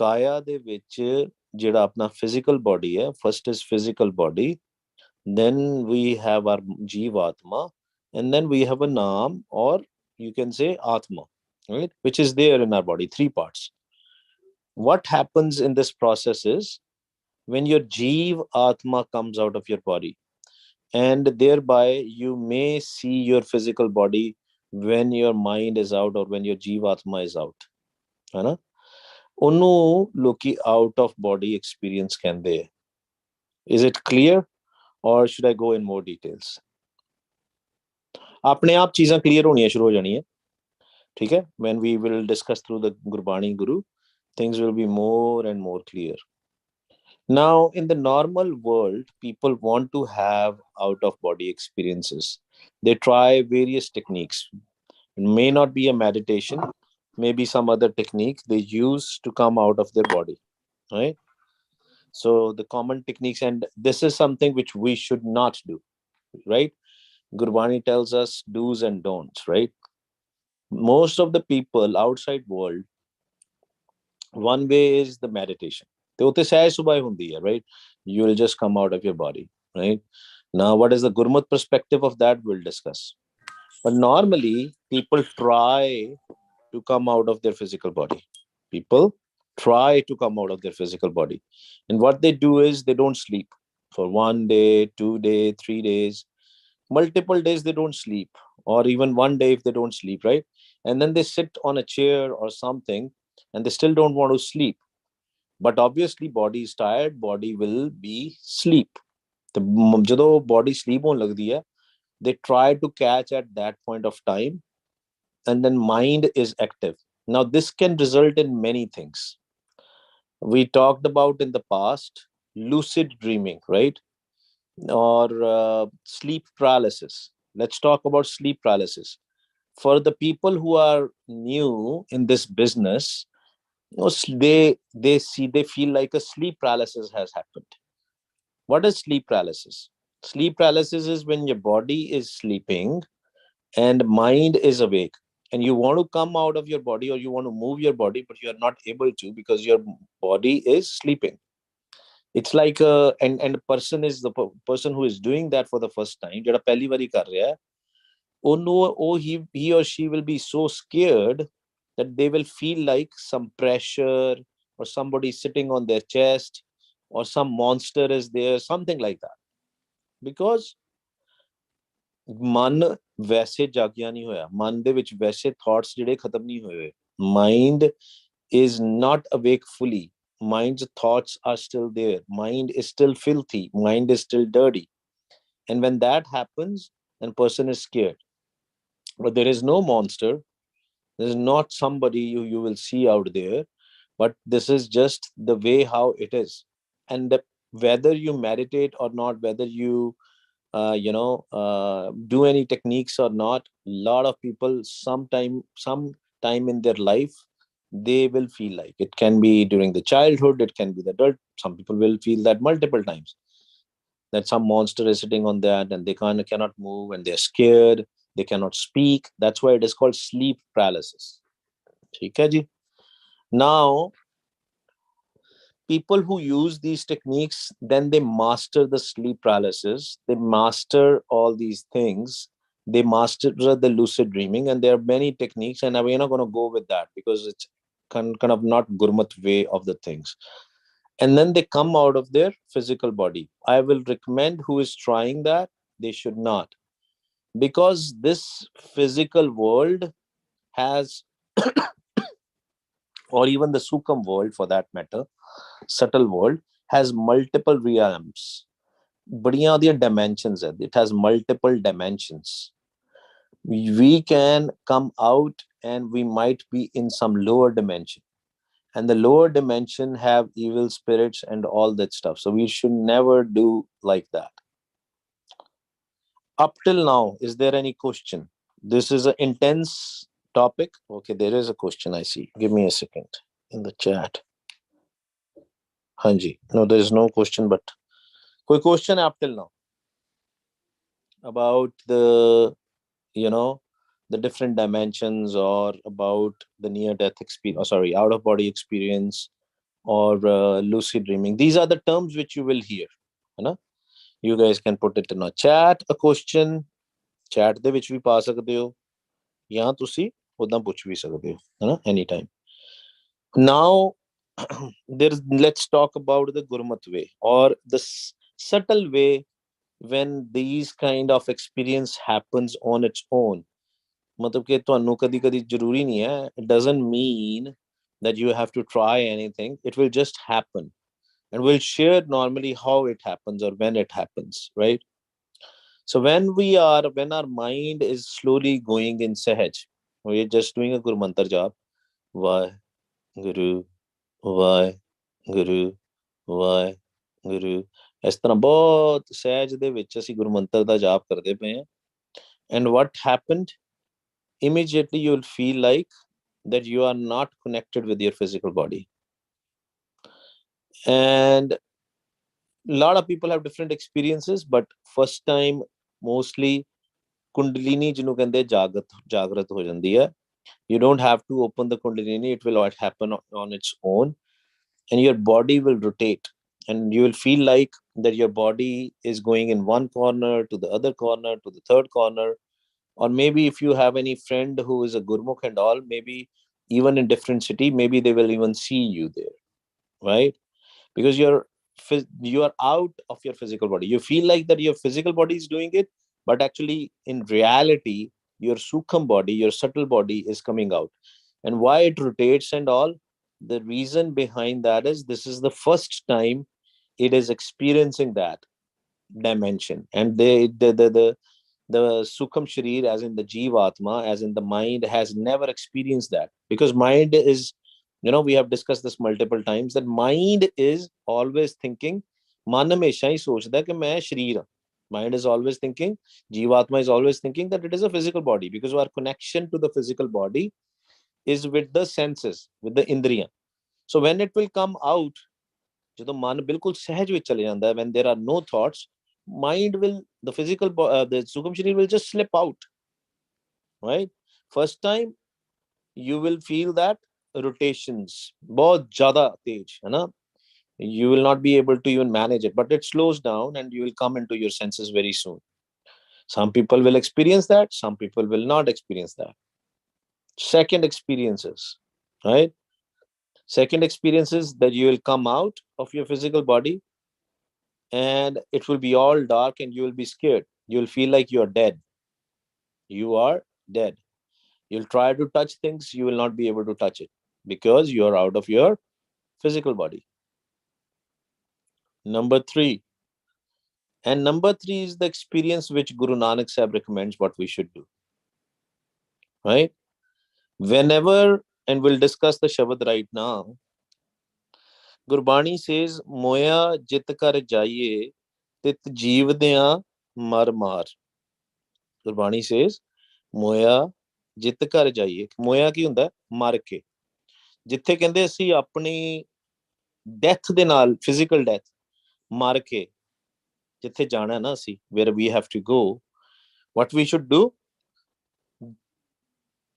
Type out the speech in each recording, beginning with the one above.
ਕਾਇਆ ਦੇ ਵਿੱਚ ਜਿਹੜਾ ਆਪਣਾ physical body ਹੈ, first is physical body, then we have our jeev atma, and then we have a naam, or you can say atma, right, which is there in our body, three parts. What happens in this process is when your jeev atma comes out of your body, and thereby you may see your physical body when your mind is out or when your jeev atma is out, है ना? ਉਹਨੂੰ ਲੋਕੀ out of body experience ਕਹਿੰਦੇ ਆ. Is it clear or should I go in more details? ਆਪਣੇ ਆਪ ਚੀਜ਼ਾਂ clear ਹੋਣੀਆਂ ਸ਼ੁਰੂ ਹੋ ਜਾਣੀਆਂ, ਠੀਕ ਹੈ? When we will discuss through the Gurbani Guru, things will be more and more clear. Now, in the normal world, people want to have out of body experiences. They try various techniques. It may not be a meditation, maybe some other technique they use to come out of their body, right? So, the common techniques, and this is something which we should not do, right? Gurbani tells us do's and don'ts, right? Most of the people outside world, one way is the meditation. ਤੇ ਉੱਥੇ ਸਹਿਜ ਸੁਭਾਅ ਹੁੰਦੀ ਹੈ, right? You will just come out of your body, right? Now, what is the Gurmat perspective of that? We'll discuss. But normally, people try to come out of their physical body. People try to come out of their physical body. And what they do is they don't sleep for 1 day, 2 day, 3 days. Multiple days they don't sleep, or even 1 day if they don't sleep, right? And then they sit on a chair or something and they still don't want to sleep. But obviously, body is tired, body will be sleep. The ਜਦੋਂ body sleep ਹੋਣ ਲੱਗਦੀ ਹੈ, they try to catch at that point of time, and then mind is active. Now, this can result in many things. We talked about in the past lucid dreaming, right? Or sleep paralysis. Let's talk about sleep paralysis. For the people who are new in this business, they feel like a sleep paralysis has happened. What is sleep paralysis? Sleep paralysis is when your body is sleeping and mind is awake, and you want to come out of your body or you want to move your body, but you are not able to because your body is sleeping. It's like and the person is the person who is doing that for the first time, ਜਿਹੜਾ ਪਹਿਲੀ ਵਾਰੀ ਕਰ ਰਿਹਾ ਹੈ, he or she will be so scared that they will feel like some pressure or somebody sitting on their chest or some monster is there, something like that. Because ਮਨ ਵੈਸੇ ਜਾਗਿਆ ਨਹੀਂ ਹੋਇਆ, ਮਨ ਦੇ ਵਿੱਚ ਵੈਸੇ ਥਾਟਸ ਜਿਹੜੇ ਖਤਮ ਨਹੀਂ ਹੋਏ. Mind is not awake fully. Mind's thoughts are still there. Mind is still filthy. Mind is still dirty. And when that happens, then person is scared. But there is no monster. There is not somebody you will see out there. But this is just the way how it is. And whether you meditate or not, whether you do any techniques or not, a lot of people sometime in their life they will feel like it. Can be during the childhood, it can be the adult. Some people will feel that multiple times, that some monster is sitting on that and they cannot move and they're scared, they cannot speak. That's why it is called sleep paralysis. ठीक है जी. Now, people who use these techniques, then they master the sleep paralysis, they master all these things, they master the lucid dreaming, and there are many techniques, and we're not going to go with that because it's kind of not Gurmat way of the things. And then they come out of their physical body. I will recommend who is trying that, they should not, because this physical world has or even the Sukam world for that matter, subtle world, has multiple realms. Badiyan ਦੀਆਂ dimensions hai. It has multiple dimensions. We can come out and we might be in some lower dimension. And the lower dimension have evil spirits and all that stuff. So we should never do like that. Up till now, is there any question? This is an intense topic. Okay, there is a question I see. Give me a second in the chat. Hanji. No, there is no question, but koi question up till now about the, the different dimensions or about the near death experience, out of body experience, or lucid dreaming. These are the terms which you will hear. You guys can put it in a chat, a question, chat ਦੇ ਵਿੱਚ ਵੀ ਪਾ ਸਕਦੇ ਹੋ ਜਾਂ ਤੁਸੀਂ ਉਦਾਂ ਪੁੱਛ ਵੀ ਸਕਦੇ ਹੋ anytime. Now let's talk about the Gurmat way, or the subtle way when these kind of experience happens on its own. मतलब कि ਤੁਹਾਨੂੰ ਕਦੀ ਕਦੀ ਜ਼ਰੂਰੀ ਨਹੀਂ ਹੈ. It doesn't mean that you have to try anything. It will just happen, and we'll share normally how it happens or when it happens, right? So when our mind is slowly going in sahaj, we're just doing a Guru Mantra job. Why Guru, why Guru, why Guru. ਇਸ ਤਰ੍ਹਾਂ ਬਹੁਤ ਸਹਿਜ ਦੇ ਵਿੱਚ ਅਸੀਂ ਗੁਰੂ ਮੰਤਰ ਦਾ ਜਾਪ ਕਰਦੇ ਪਏ ਹਾਂ. And what happened? Immediately you will feel like that you are not connected with your physical body. And a lot of people have different experiences, but first time mostly kundalini ਜਿਹਨੂੰ ਕਹਿੰਦੇ ਜਾਗਰਤ ਹੋ ਜਾਂਦੀ ਹੈ. You don't have to open the kundalini, it will happen on its own, and your body will rotate, and you will feel like that your body is going in one corner to the other corner to the third corner. Or maybe if you have any friend who is a gurmukh and all, maybe even in different city, maybe they will even see you there, right? Because you are out of your physical body. You feel like that your physical body is doing it, but actually in reality your sukham body, your subtle body is coming out. And why it rotates and all, the reason behind that is this is the first time it is experiencing that dimension. And the sukham sharir, as in the jivatma, as in the mind, has never experienced that. Because mind is, we have discussed this multiple times, that mind is always thinking, man hamesha hi sochda hai ki main sharir haan. Mind is always thinking, jivatma is always thinking that it is a physical body, because our connection to the physical body is with the senses, with the indriya. So when it will come out, ਜਦੋਂ ਮਨ ਬਿਲਕੁਲ ਸਹਿਜ ਵਿੱਚ ਚਲੇ ਜਾਂਦਾ ਹੈ, when there are no thoughts, mind will, the sukham sharir will just slip out, right? First time you will feel that rotations बहुत ज़्यादा तेज है ना. You will not be able to even manage it, but it slows down and you will come into your senses very soon. Some people will experience that, some people will not experience that. Second experiences, right? Second experiences that you will come out of your physical body and it will be all dark and you will be scared. You will feel like you are dead. You are dead. You'll try to touch things, you will not be able to touch it because you are out of your physical body. Number three. And number three is the experience which Guru Nanak Sahib recommends what we should do. Right? Whenever, and we'll discuss the Shabad right now, Gurbani says, Moya jit kar jaiye, tit jeevdyan mar mar. Gurbani says, Moya ਜਿੱਤ ਕਰ ਜਾਈਏ. ਮੋਇਆ ਕੀ ਹੁੰਦਾ? ਮਰ ਕੇ. ਜਿੱਥੇ ਕਹਿੰਦੇ ਅਸੀਂ ਆਪਣੀ death ਦੇ ਨਾਲ, ਫਿਜ਼ੀਕਲ ਡੈਥ, ਮਰ ਕੇ ਜਿੱਥੇ ਜਾਣਾ ਨਾ ਅਸੀਂ, where we have to go, what we should do,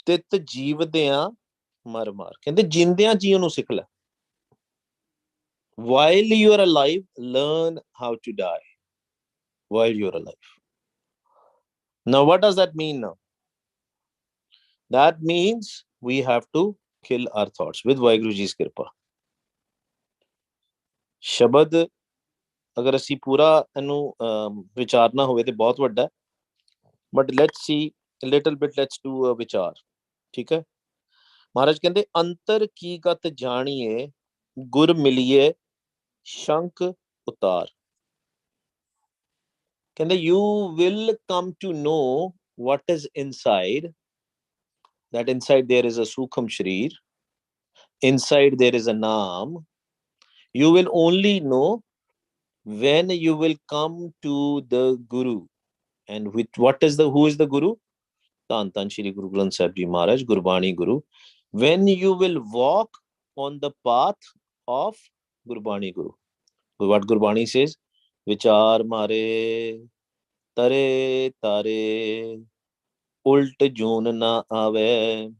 ਤਿਤ ਜੀਵਦਿਆਂ ਮਰ ਮਾਰ. ਕਹਿੰਦੇ ਜਿੰਦਿਆਂ ਜੀਉ ਨੂੰ ਸਿੱਖ ਲੈ. While you are alive, learn how to die while you are alive. Now what does that mean now? That means we have to kill our thoughts with Vaheguru Ji's Kripa. ਸ਼ਬਦ ਅਗਰ ਅਸੀਂ ਪੂਰਾ ਇਹਨੂੰ ਵਿਚਾਰਨਾ ਹੋਵੇ ਤੇ ਬਹੁਤ ਵੱਡਾ, but let's see little bit, let's do a ਵਿਚਾਰ. ਠੀਕ ਹੈ. ਮਹਾਰਾਜ ਕਹਿੰਦੇ ਅੰਤਰ ਕੀ ਗਤ ਜਾਣੀਏ, ਗੁਰ ਮਿਲੀਏ ਸ਼ੰਕ ਉਤਾਰ. ਕਹਿੰਦੇ you will come to know what is inside, that inside there is a sukham sharir, inside there is a naam. You will only know when you will come to the Guru. And with what is who is the Guru? Tan Tan Shri Guru Granth Sahib Ji Maharaj, Gurbani Guru. When you will walk on the path of Gurbani Guru. What Gurbani says? Vichar mare, tare tare, ult joon na aave.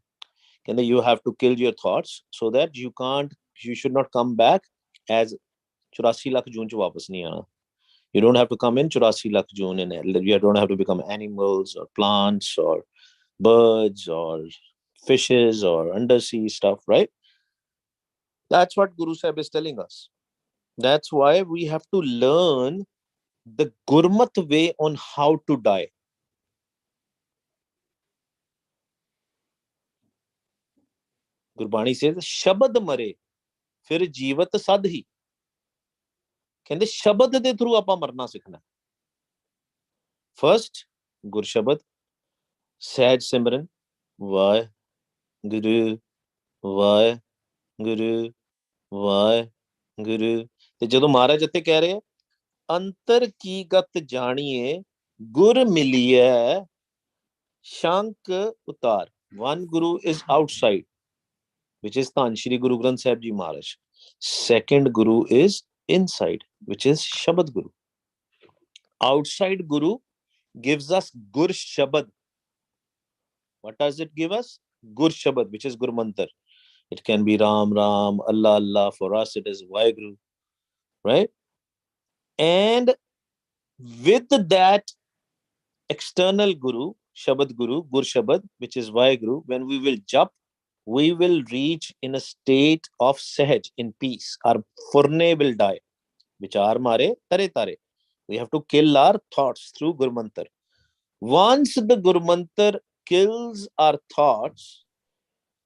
You have to kill your thoughts so that you can't you should not come back as 84 lakh June ch wapas nahi aana. You don't have to come in 84 lakh June and you don't have to become animals or plants or birds or fishes or undersea stuff, right? That's what Guru Sahib is telling us. That's why we have to learn the Gurmat way on how to die. Gurbani says, Shabad mare, fir jeevat sad hi. ਕਹਿੰਦੇ ਸ਼ਬਦ ਦੇ through ਆਪਾਂ ਮਰਨਾ ਸਿੱਖਣਾ. First ਗੁਰ ਸ਼ਬਦ, ਸਹਿਜ ਸਿਮਰਨ, ਵਾਹਿਗੁਰੂ ਵਾਹਿਗੁਰੂ ਵਾਹਿਗੁਰੂ. ਤੇ ਜਦੋਂ ਮਹਾਰਾਜ ਇੱਥੇ ਕਹਿ ਰਹੇ ਅੰਤਰ ਕੀ ਗਤ ਜਾਣੀਏ ਗੁਰ ਮਿਲੀਐ ਸ਼ੰਕ ਉਤਾਰ. One Guru is outside, which is Tan Shri Guru Granth Sahib Ji Maharaj. Second Guru is inside, which is Shabad Guru. Outside Guru gives us Gur Shabad. What does it give us? Gur Shabad, which is Gur Mantar. It can be Ram, Ram, Allah, Allah. For us, it is Vaheguru, right? And with that external Guru, Shabad Guru, Gur Shabad, which is Vaheguru, when we will jump, we will reach in a state of Sahaj, in peace. Our furne will die. Vichar mare tare tare. We have to kill our thoughts through Gurmantar. Once the Gurmantar kills our thoughts,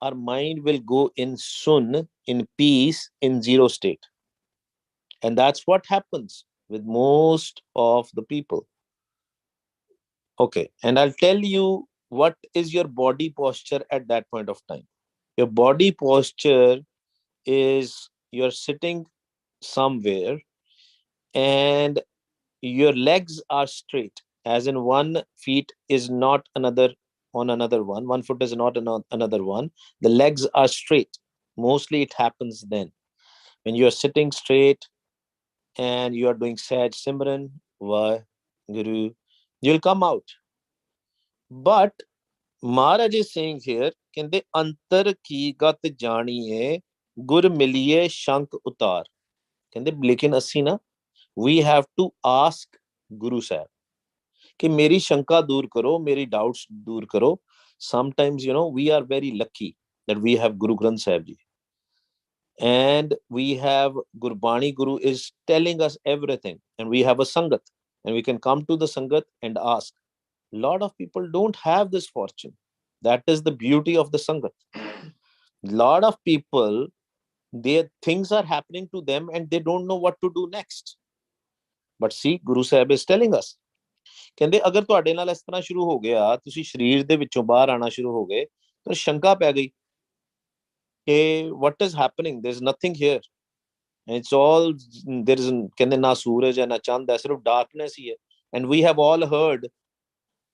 our mind will go in sun, in peace, in zero state. And that's what happens with most of the people. Okay, and I'll tell you what is your body posture at that point of time. Your body posture is you're sitting somewhere and your legs are straight, as in one feet is not another on another one foot is not another one. The legs are straight. Mostly it happens then when you're sitting straight and you are doing Sahaj Simran, Vaheguru, you'll come out. But Maharaj is saying here, ਕਹਿੰਦੇ ਅੰਤਰ ਕੀ ਗਤ ਜਾਣੀਏ ਗੁਰ ਮਿਲੀਏ ਸ਼ੰਕ ਉਤਾਰ. ਕਹਿੰਦੇ ਲੇਕਿਨ ਅਸੀਂ ਨਾ we have to ask Guru Sahib कि मेरी शंका दूर करो, मेरी doubts दूर करो. Sometimes, we are very lucky that we have Guru Granth Sahib Ji. And we have Gurbani Guru is telling us everything. And we have a Sangat. And we can come to the Sangat and ask. A lot of people don't have this fortune. That is the beauty of the Sangat. A lot of people, things are happening to them and they don't know what to do next. But see, Guru Sahib is telling us. ਕਹਿੰਦੇ ਅਗਰ ਤੁਹਾਡੇ ਨਾਲ ਇਸ ਤਰ੍ਹਾਂ ਸ਼ੁਰੂ ਹੋ ਗਿਆ, ਤੁਸੀਂ ਸਰੀਰ ਦੇ ਵਿੱਚੋਂ ਬਾਹਰ ਆਣਾ ਸ਼ੁਰੂ ਹੋ ਗਏ, ਤਾਂ ਸ਼ੰਕਾ ਪੈ ਗਈ ਕਿ what is happening? There's nothing here. And it's all, there is, ਕਹਿੰਦੇ ਨਾ ਸੂਰਜ ਹੈ ਨਾ ਚੰਦ ਹੈ, ਸਿਰਫ darkness ਹੀ ਹੈ. And we have all heard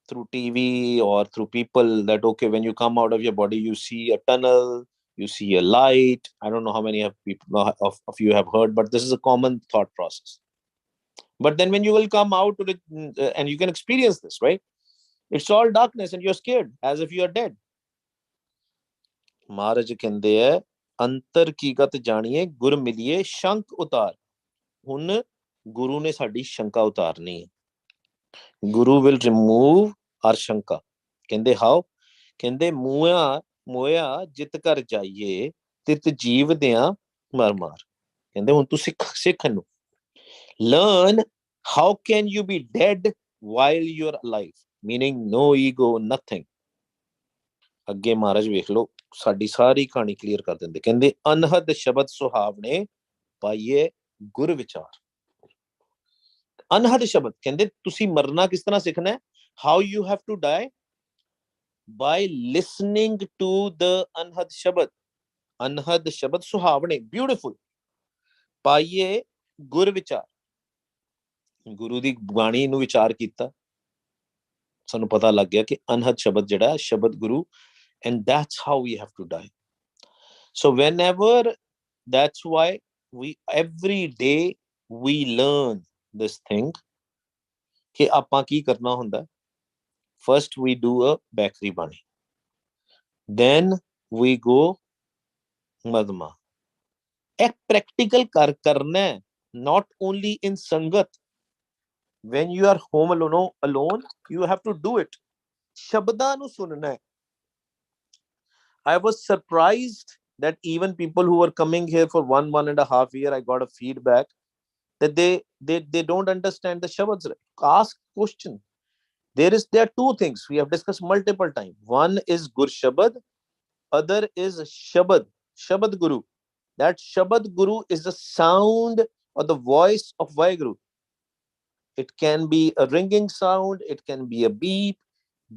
through TV or through people that, okay, when you come out of your body, you see a tunnel, you see a light. I don't know how many of you have heard, but this is a common thought process. But then when you will come out and you can experience this, right? It's all darkness and you're scared as if you are dead. Maharaj ਕਹਿੰਦੇ ਹੈ ਅੰਤਰ ਕੀ ਗਤ ਜਾਣੀਏ ਗੁਰ ਮਿਲੀਏ ਸ਼ੰਕ ਉਤਾਰ. ਹੁਣ ਗੁਰੂ ਨੇ ਸਾਡੀ ਸ਼ੰਕਾ ਉਤਾਰਨੀ ਹੈ. Guru will remove our shanka. ਕਹਿੰਦੇ how? ਕਹਿੰਦੇ ਮੋਇਆ ਜਿਤ ਕਰ ਜਾਈਏ ਤਿਤ ਜੀਵ ਦਿਆਂ ਮਰ ਮਾਰ. ਕਹਿੰਦੇ ਹੁਣ ਤੂੰ ਸਿੱਖ ਨੂੰ. Learn how can you be dead while you're alive, meaning no ego, nothing. ਅੱਗੇ ਮਹਾਰਾਜ ਵੇਖ ਲਓ ਸਾਡੀ ਸਾਰੀ ਕਹਾਣੀ ਕਲੀਅਰ ਕਰ ਦਿੰਦੇ. ਕਹਿੰਦੇ ਅਨਹਦ ਸ਼ਬਦ ਸੁਹਾਵਣੇ ਪਾਈਏ ਗੁਰ ਵਿਚਾਰ. ਅਨਹਦ ਸ਼ਬਦ ਕਹਿੰਦੇ ਤੁਸੀਂ ਮਰਨਾ ਕਿਸ ਤਰ੍ਹਾਂ ਸਿੱਖਣਾ ਹੈ? How you have to die? By listening to the ਅਨਹਦ ਸ਼ਬਦ. ਅਨਹਦ ਸ਼ਬਦ ਸੁਹਾਵਣੇ, beautiful. ਪਾਈਏ ਗੁਰ ਵਿਚਾਰ. ਗੁਰੂ ਦੀ ਬਾਣੀ ਨੂੰ ਵਿਚਾਰ ਕੀਤਾ, ਸਾਨੂੰ ਪਤਾ ਲੱਗ ਗਿਆ ਕਿ ਅਨਹਦ ਸ਼ਬਦ ਜਿਹੜਾ ਸ਼ਬਦ ਗੁਰੂ, and that's how we have to die. So whenever, that's why every day we learn this thing ਕਿ ਆਪਾਂ ਕੀ ਕਰਨਾ ਹੁੰਦਾ. First we do a bakery bani, then we go madma, एक practical करना है, not only in sangat. When you are home alone, you have to do it. शब्दां ਨੂੰ ਸੁਣਨਾ ਹੈ. I was surprised that even people who were coming here for 1.5 year, I got a feedback that they don't understand the shabads. Ask question. There are two things we have discussed multiple times. One is Gur Shabad, other is Shabad, Shabad Guru. That Shabad Guru is the sound or the voice of Vaheguru. It can be a ringing sound, it can be a beep,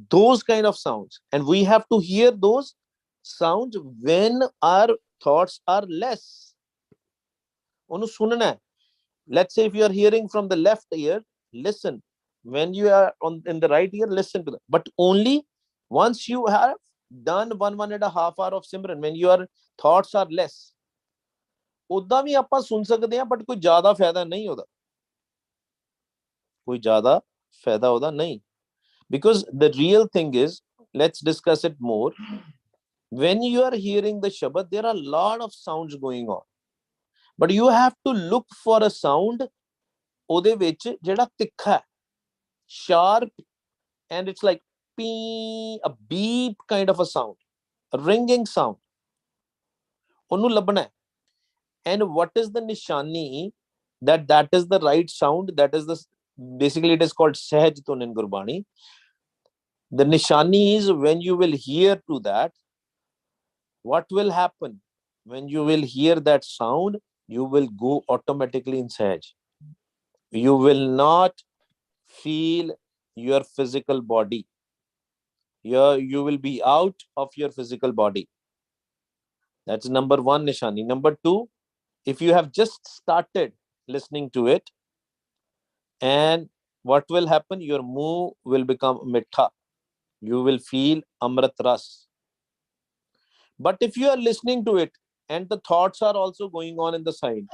those kind of sounds. And we have to hear those sounds when our thoughts are less. Onu sunna hai. Let's say if you are hearing from the left ear, listen. When you are in the right ear, listen to that. But only once you have done 1.5 hour of Simran, when your thoughts are less. उदा भी ਆਪਾਂ सुन सकते हैं, but कोई ज्यादा फायदा नहीं होता. कोई ज्यादा फायदा होता नहीं. Because the real thing is, let's discuss it more. When you are hearing the Shabad, there are a lot of sounds going on. But you have to look for a sound ਉਹਦੇ ਵਿੱਚ ਜਿਹੜਾ ਤਿੱਖਾ ਹੈ, sharp, and it's like pee, a beep kind of a sound, a ringing sound. ਉਹਨੂੰ ਲੱਭਣਾ ਹੈ. And what is the nishani that is the right sound? That is the, basically it is called Sahaj Tun in Gurbani. The nishani is when you will hear to that, what will happen? When you will hear that sound, you will go automatically in Sahaj. You will not feel your physical body. You will be out of your physical body. That's number one nishani. Number two, if you have just started listening to it, and what will happen? Your muh will become mitha. You will feel amrit ras. But if you are listening to it and the thoughts are also going on in the side,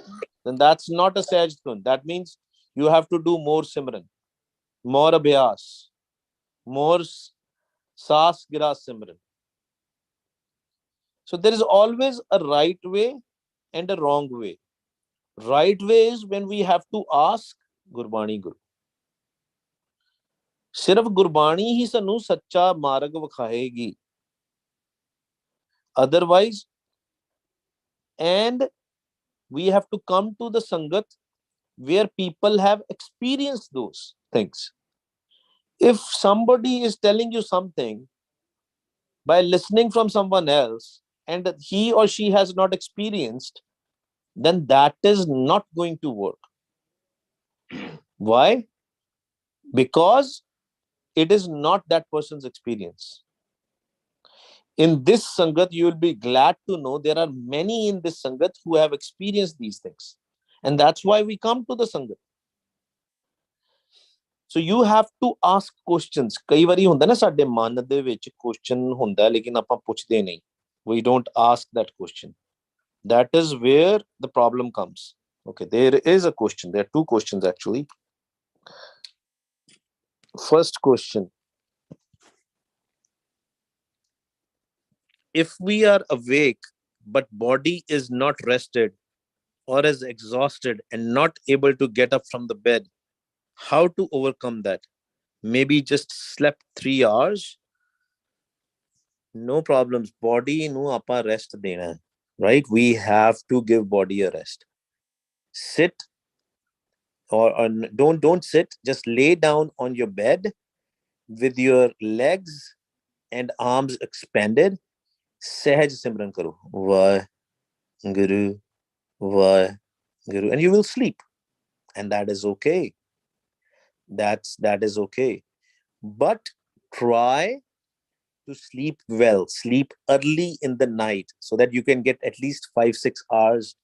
then that's not a sahaj tun. That means you have to do more simran, more abhyas, more saas giras simran. So there is always a right way and a wrong way. Right way is when we have to ask Gurbani Guru. सिर्फ गुरबाणी ही सानू सच्चा मार्ग विखाएगी. Otherwise, and we have to come to the sangat where people have experienced those things. If somebody is telling you something by listening from someone else and he or she has not experienced, then that is not going to work. Why? Because it is not that person's experience. In this sangat, you will be glad to know there are many in this sangat who have experienced these things. And that's why we come to the sangat. So you have to ask questions. कई बारी ਹੁੰਦਾ ना ਸਾਡੇ ਮਨ ਦੇ ਵਿੱਚ question ਹੁੰਦਾ ਲੇਕਿਨ ਆਪਾਂ ਪੁੱਛਦੇ ਨਹੀਂ. We don't ask that question. That is where the problem comes. Okay, there is a question. There are two questions actually. First question. If we are awake but body is not rested or is exhausted and not able to get up from the bed, how to overcome that? Maybe just slept 3 hours? No problems. Body nu apa rest dena, right? We have to give body a rest. Sit or don't sit. Just lay down on your bed with your legs and arms expanded. Sahaj Simran karo. Vah Guru, Vah Guru, and you will sleep, and that is okay. That is okay. But try to sleep well, sleep early in the night so that you can get at least 5-6 hours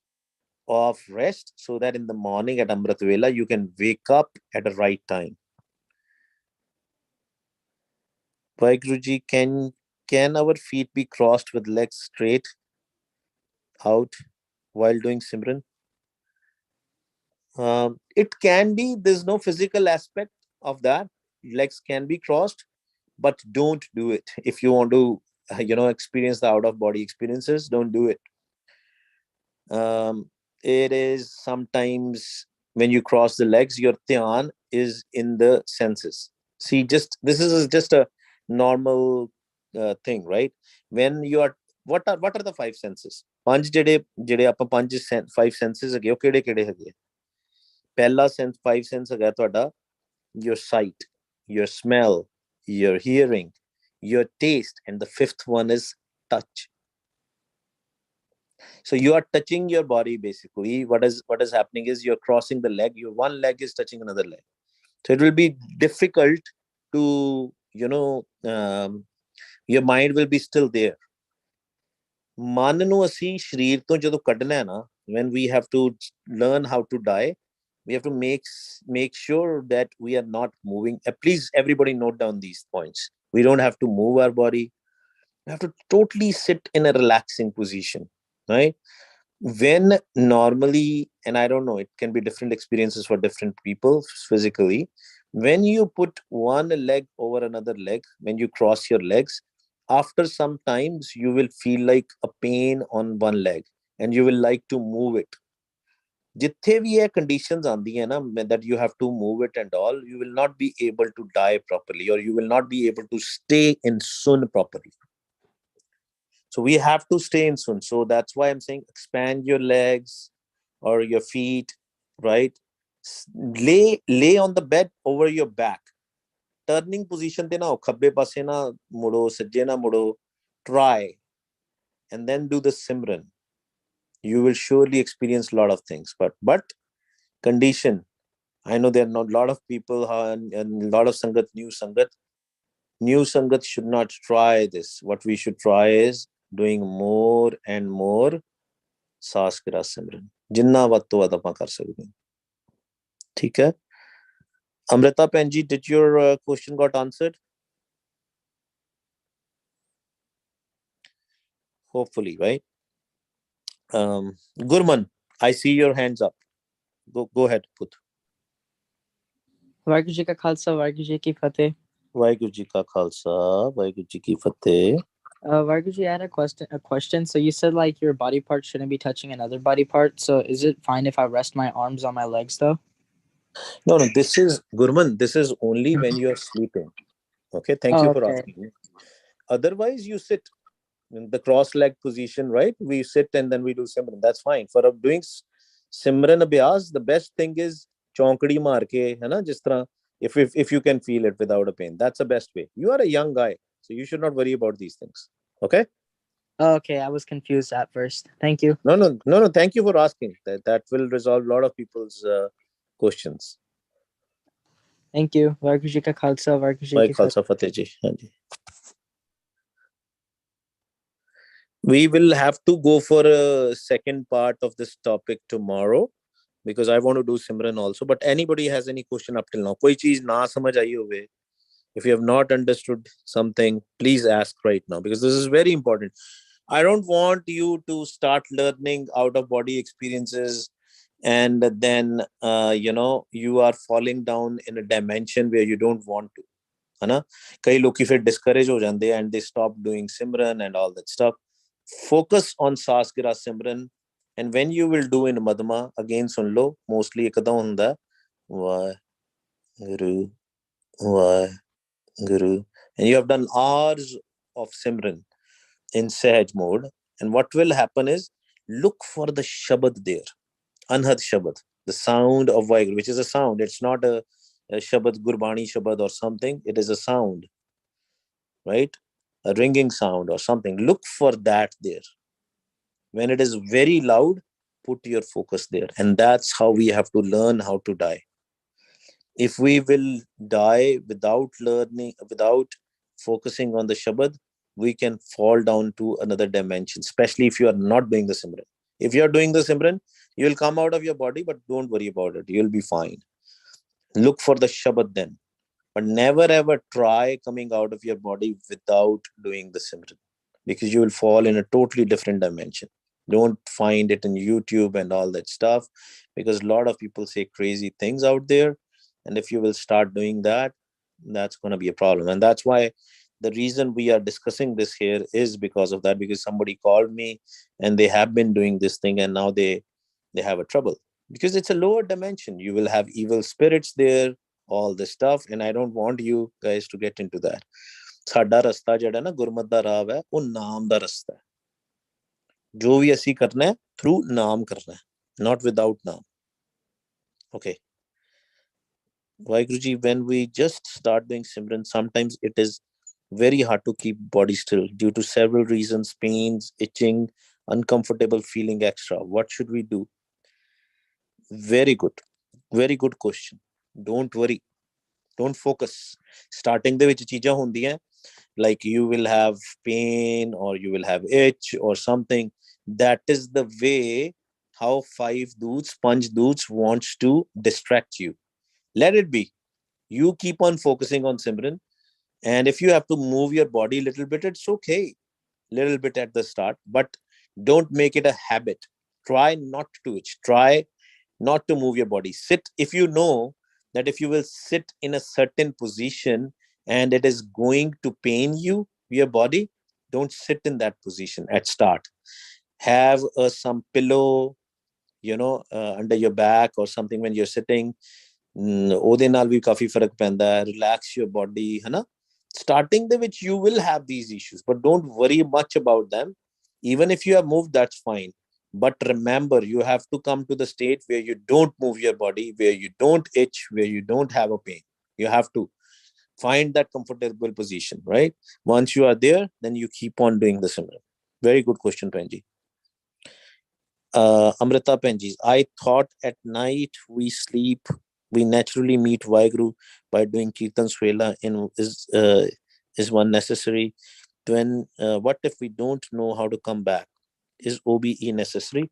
of rest, so that in the morning at Amrit Vela you can wake up at the right time. Vaiguruji, can our feet be crossed with legs straight out while doing Simran? It can be. There's no physical aspect of that. Legs can be crossed, but don't do it. If you want to, experience the out of body experiences, don't do it. It is sometimes when you cross the legs, your dhyan is in the senses. See, just this is just a normal thing, right? When you are, what are the five senses? ਪੰਜ ਜਿਹੜੇ ਆਪਾਂ ਪੰਜ five senses ਹੈਗੇ, ਉਹ ਕਿਹੜੇ ਹੈਗੇ? ਪਹਿਲਾ sense, five sense ਹੈਗਾ ਤੁਹਾਡਾ your sight, your smell, your hearing, your taste, and the fifth one is touch. So you are touching your body basically. What is happening is you're crossing the leg. Your one leg is touching another leg. So it will be difficult to, your mind will be still there. ਮਨ ਨੂੰ ਅਸੀਂ ਸਰੀਰ ਤੋਂ ਜਦੋਂ ਕੱਢਣਾ ਹੈ ਨਾ, when we have to learn how to die, we have to make sure that we are not moving. Please, everybody note down these points. We don't have to move our body. We have to totally sit in a relaxing position, right? When normally, and I don't know, it can be different experiences for different people physically, when you put one leg over another leg, when you cross your legs, after some times you will feel like a pain on one leg and you will like to move it. ਜਿੱਥੇ ਵੀ ਇਹ conditions ਆਉਂਦੀਆਂ ਨਾ, that you have to move it and all, you will not be able to die properly, or you will not be able to stay in sun properly. So we have to stay in sun. So that's why I'm saying expand your legs or your feet, right? Lay on the bed over your back. Turning position te na ho, khabbe paase na mudo, sajje na mudo. Try and then do the simran. You will surely experience a lot of things, but condition. I know there are not a lot of people and a lot of sangat, new sangat should not try this. What we should try is doing more and more ਸਾਸ ਗਿਰਾ ਸਿਮਰਨ, ਜਿੰਨਾ ਵੱਧ ਤੋਂ ਵੱਧ ਆਪਾਂ ਕਰ ਸਕਦੇ ਹਾਂ। ਠੀਕ ਹੈ Amrita Penji, did your question got answered? Hopefully, right? Gurman, I see your hands up. Go ahead, Put. Waheguru ji ਕਾ ਖਾਲਸਾ ਵਾਹਿਗੁਰੂ ਜੀ ਕੀ ਫਤਿਹ। ਵਾਹਿਗੁਰੂ ਜੀ ਕਾ ਖਾਲਸਾ ਵਾਹਿਗੁਰੂ ਜੀ ਕੀ ਫਤਿਹ। Varguji, I had a question. So you said like your body part shouldn't be touching another body part. So is it fine if I rest my arms on my legs though? No. This is Gurman. This is only when you are sleeping. Okay. Thank you for asking. Otherwise, you sit in the cross-leg position, right? We sit and then we do Simran. That's fine. For doing Simran abhyas, the best thing is chaunkadi maar ke, hai na, jis tarah, if you can feel it without a pain. That's the best way. You are a young guy, so you should not worry about these things. Okay? Okay, I was confused at first. Thank you. No. Thank you for asking. That will resolve a lot of people's questions. Thank you. Varguji ka khalsa, Varguji ki fateh ji. We will have to go for a second part of this topic tomorrow because I want to do Simran also. But anybody has any question up till now? Koi cheez na samajh aayi hove, if you have not understood something, please ask right now because this is very important. I don't want you to start learning out of body experiences and then you are falling down in a dimension where you don't want to. है ना? कई लोग फिर discourage हो जाते and they stop doing Simran and all that stuff. Focus on Saas Gira Simran, and when you will do in Madhma, again sun lo, mostly ekada hunda Vaheguru Vaheguru, and you have done hours of Simran in Sahaj mode, and what will happen is look for the Shabad there, Anhad Shabad, the sound of Vaheguru, which is a sound. It's not a Shabad, Gurbani Shabad or something. It is a sound, right? A ringing sound or something. Look for that there. When it is very loud, put your focus there. And that's how we have to learn how to die. If we will die without learning, without focusing on the Shabad, we can fall down to another dimension, especially if you are not doing the Simran. If you are doing the Simran, you will come out of your body, but don't worry about it. You'll be fine. Look for the Shabad then. But never ever try coming out of your body without doing the Simran, because you will fall in a totally different dimension. Don't find it in YouTube and all that stuff, because a lot of people say crazy things out there. And if you will start doing that, that's going to be a problem. And that's why the reason we are discussing this here is because of that, because somebody called me and they have been doing this thing and now they they have a trouble, because it's a lower dimension. You will have evil spirits there, all this stuff, and I don't want you guys to get into that. ਸਾਡਾ ਰਸਤਾ ਜਿਹੜਾ ਨਾ ਗੁਰਮਤ ਦਾ ਰਾਹ ਹੈ, ਉਹ ਨਾਮ ਦਾ ਰਸਤਾ ਹੈ। ਜੋ ਵੀ ਅਸੀਂ ਕਰਨਾ ਹੈ ਥਰੂ ਨਾਮ ਕਰਨਾ ਹੈ, not without naam. Okay. Vaheguru ji, when we just start doing Simran, sometimes it is very hard to keep body still due to several reasons: pains, itching, uncomfortable feeling extra. What should we do? Very good. Very good question. Don't worry. Don't focus. Starting the ਵਿੱਚ ਚੀਜ਼ਾਂ ਹੁੰਦੀਆਂ, like you will have pain or you will have itch or something. That is the way how five dudes, punch dudes wants to distract you. Let it be. You keep on focusing on Simran. And if you have to move your body a little bit, it's okay. Little bit at the start, but don't make it a habit. Try not to itch. Try not to move your body. Sit. If you know that if you will sit in a certain position and it is going to pain you, your body, don't sit in that position at start. Have some pillow, under your back or something when you're sitting. ਉਹਦੇ ਨਾਲ ਵੀ ਕਾਫੀ ਫਰਕ ਪੈਂਦਾ ਹੈ. Relax your body, ਹੈ ਨਾ? Starting the which you will have these issues, but don't worry much about them. Even if you have moved, that's fine. But remember, you have to come to the state where you don't move your body, where you don't itch, where you don't have a pain. You have to find that comfortable position, right? Once you are there, then you keep on doing the Simran. Very good question, Penji. Amrita Penji, I thought at night we naturally meet Vaheguru by doing Kirtan Swela. Is one necessary? Then what if we don't know how to come back? Is OBE necessary?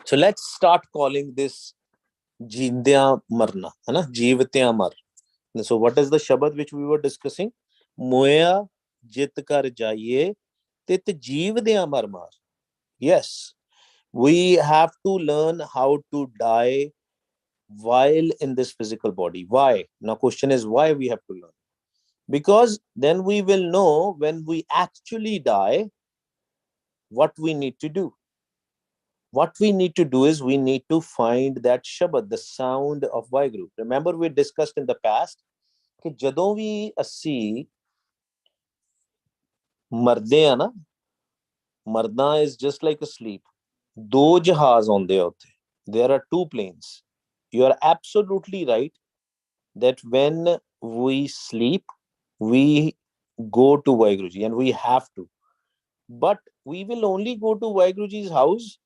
So let's start calling this Jindya Marna, Jeevitya Mar. So what is the Shabad which we were discussing? Moya Jit Kar Jaiye Tit Jeevdya Mar Mar. Yes, we have to learn how to die while in this physical body. Why? Now question is why we have to learn. Because then we will know when we actually die what we need to do. What we need to do is we need to find that Shabad, the sound of Vaheguru. Remember we discussed in the past कि ਜਦੋਂ ਵੀ ਅਸੀਂ ਮਰਦੇ ਆ ਨਾ, ਮਰਨਾ is just like a sleep. ਦੋ ਜਹਾਜ਼ ਆਉਂਦੇ ਆ ਉੱਥੇ. There are two planes. You are absolutely right that when we sleep, we go to Vaheguruji, and we have to. But we will only go to Vaheguruji's house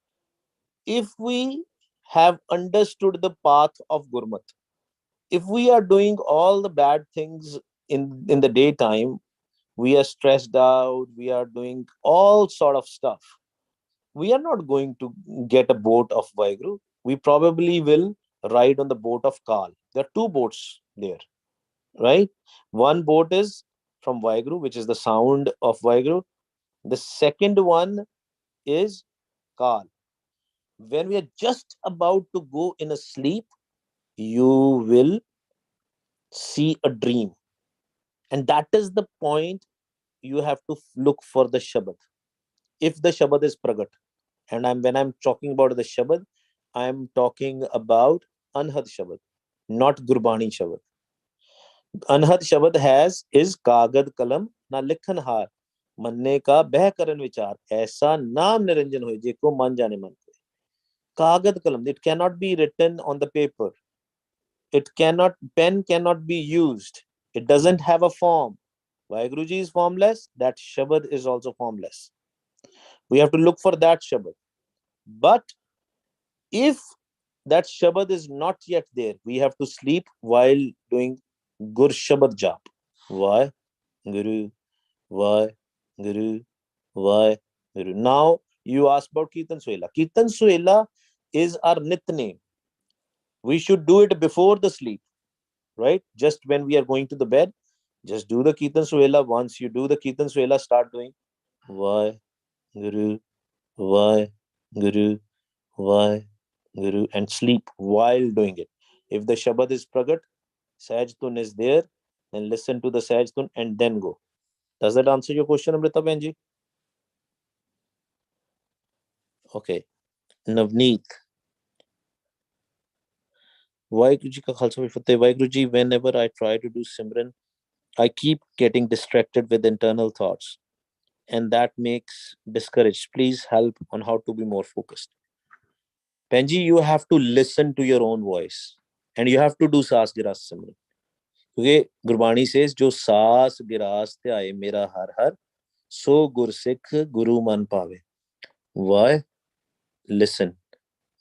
if we have understood the path of Gurmat. If we are doing all the bad things in the daytime, we are stressed out, we are doing all sort of stuff, we are not going to get a boat of Vaheguru. We probably will ride on the boat of Kal. There are two boats there, right? One boat is from Vaheguru, which is the sound of Vaheguru. The second one is Kal. When we are just about to go in a sleep, you will see a dream. And that is the point you have to look for the Shabad. If the Shabad is Pragat, and when I'm talking about the Shabad, I'm talking about Anhad Shabad, not Gurbani Shabad. Anhad Shabad is Kagad Kalam na Likhan Har, Manne ka beh karan vichar, aisa naam niranjan hoye je ko man jane man ko. Kagad Kalam, it cannot be written on the paper. Pen cannot be used. It doesn't have a form. Vaheguruji is formless, that Shabad is also formless. We have to look for that Shabad. But if that Shabad is not yet there, we have to sleep while doing Gur Shabad Jap. Why? Guru, why? Guru, why? Guru. Now you ask about Kirtan Suela. Kirtan Suela is our Nitne. We should do it before the sleep, right? Just when we are going to the bed, just do the Kirtan Suela. Once you do the Kirtan Suela, start doing why? Guru, why? Guru, why? Guru, and sleep while doing it. If the Shabad is Pragat, Sahaj is there, then listen to the Sahaj and then go. Does that answer your question, Amrita Benji? Okay. Navneet. Waheguru Ji ka Khalsa Wahe Fateh. Waheguru Ji, whenever I try to do Simran, I keep getting distracted with internal thoughts, and that makes discouraged. Please help on how to be more focused. Penji, you have to listen to your own voice, and you have to do Saas Giras Simran. क्योंकि Gurbani says जो सास grass ते आए मेरा हर हर सो गुरसिख गुरु मन पावे. Why? Listen.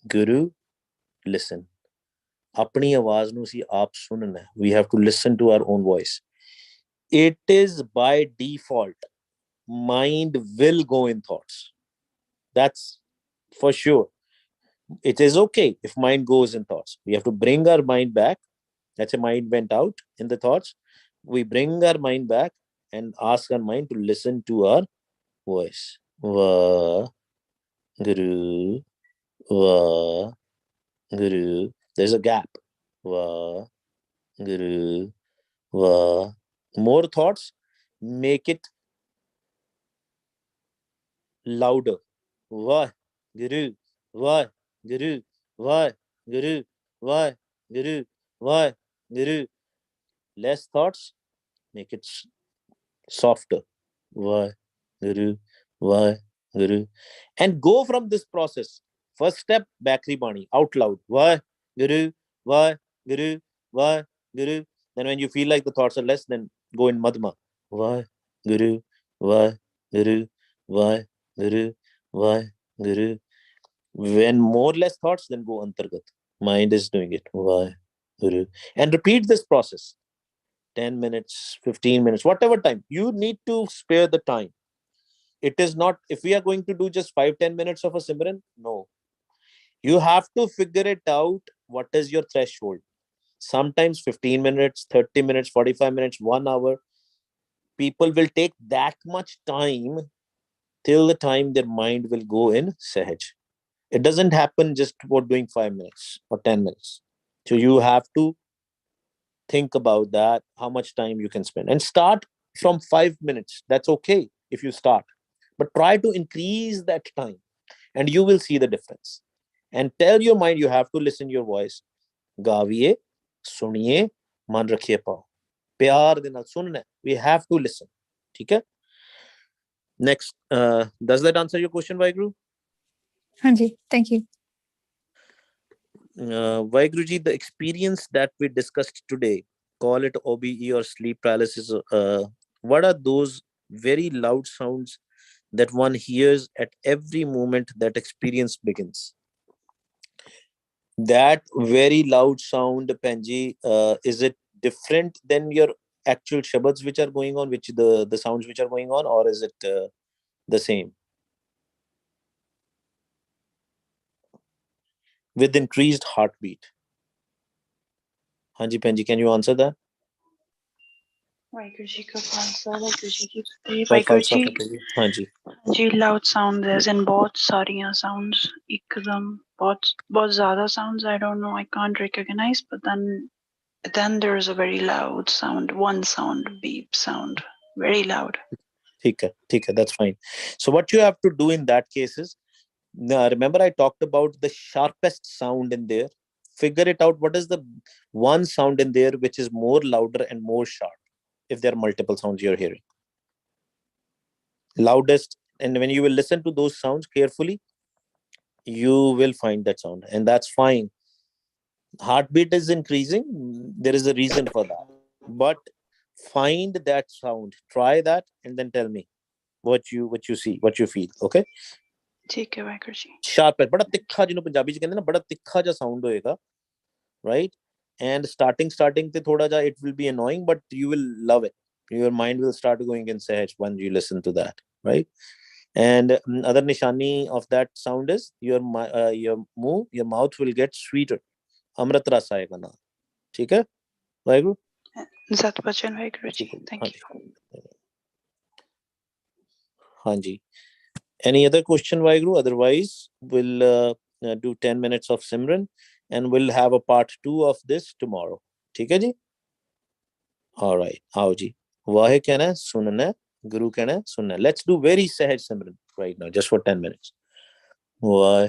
Guru, listen. अपनी आवाज ਨੂੰ ਅਸੀਂ ਆਪ ਸੁਣਨਾ. We have to listen to our own voice. It is by default. Mind will go in thoughts. That's for sure. It is okay if mind goes in thoughts. We have to bring our mind back. Let's say mind went out in the thoughts. We bring our mind back and ask our mind to listen to our voice. Va, guru, va, guru. There's a gap. Va, guru, va. More thoughts, make it louder. Va, guru, va, guru, va, guru, va, guru, va, guru. Less thoughts, make it softer. Why, Guru, why, Guru. And go from this process. First step, Bakri Bani, out loud. Why, Guru, why, Guru, why, Guru. Then when you feel like the thoughts are less, then go in Madhma. Why, Guru, why, Guru, why, Guru, why, Guru. When more less thoughts, then go Antargat. Mind is doing it. Why, Guru. And repeat this process. 10 minutes, 15 minutes, whatever time. You need to spare the time. It is not, if we are going to do just 5-10 minutes of a Simran, no. You have to figure it out. What is your threshold? Sometimes 15 minutes, 30 minutes, 45 minutes, 1 hour. People will take that much time till the time their mind will go in Sahaj. It doesn't happen just for doing 5 minutes or 10 minutes. So you have to think about that, how much time you can spend, and start from 5 minutes. That's okay if you start, but try to increase that time and you will see the difference. And tell your mind you have to listen your voice. Gaviye, suniye, man rakhiye pao. Pyar de naal sunna. We have to listen. Okay? Next, does that answer your question, Vaiguru? Hanji, thank you. Vaiguruji, the experience that we discussed today, call it OBE or sleep paralysis, what are those very loud sounds that one hears at every moment that experience begins? That very loud sound, Penji, is it different than your actual shabads which are going on, which the sounds which are going on, or is it the same? With increased heartbeat. Hanji Penji, can you answer that? Waheguru ji का खालसा वाहिगुरु जी की फतेह का वाहिगुरु खालसा जी फतेह जी. Hanji. जी loud sound as in बहुत सारियां sounds एकदम बहुत बहुत ज्यादा sounds I don't know I can't recognise but then there is a very loud sound, one sound, beep sound, very loud. ठीक है, that's fine. So what you have to do in that case is, remember I talked about the sharpest sound in there. Figure it out. What is the one sound in there which is more louder and more sharp? If there are multiple sounds you're hearing, loudest, and when you will listen to those sounds carefully, you will find that sound, and that's fine. Heartbeat is increasing. There is a reason for that, but find that sound. Try that, and then tell me what you see, what you feel. Okay? ठीक है Waheguru ji. Sharp है, बड़ा तिखा, जिन्हों पंजाबी च कहते हैं ना, बड़ा तिखा जा sound होएगा, right? And starting te thoda ja, it will be annoying, but you will love it. Your mind will start going in sahaj when you listen to that, right? And other nishani of that sound is your mouth will get sweeter. Amrit ras aayega na. ठीक है वाहिगुरु. सत बचन Waheguru ji. Thank you. हाँ जी. Any other question, Vaiguru? Otherwise, we'll do 10 minutes of Simran and we'll have a part 2 of this tomorrow. ठीक है जी? All right. आओ जी. वाहे कहना है, सुनना है, Guru कहना है, सुनना है. Let's do very Sahaj Simran right now, just for 10 minutes. Wahe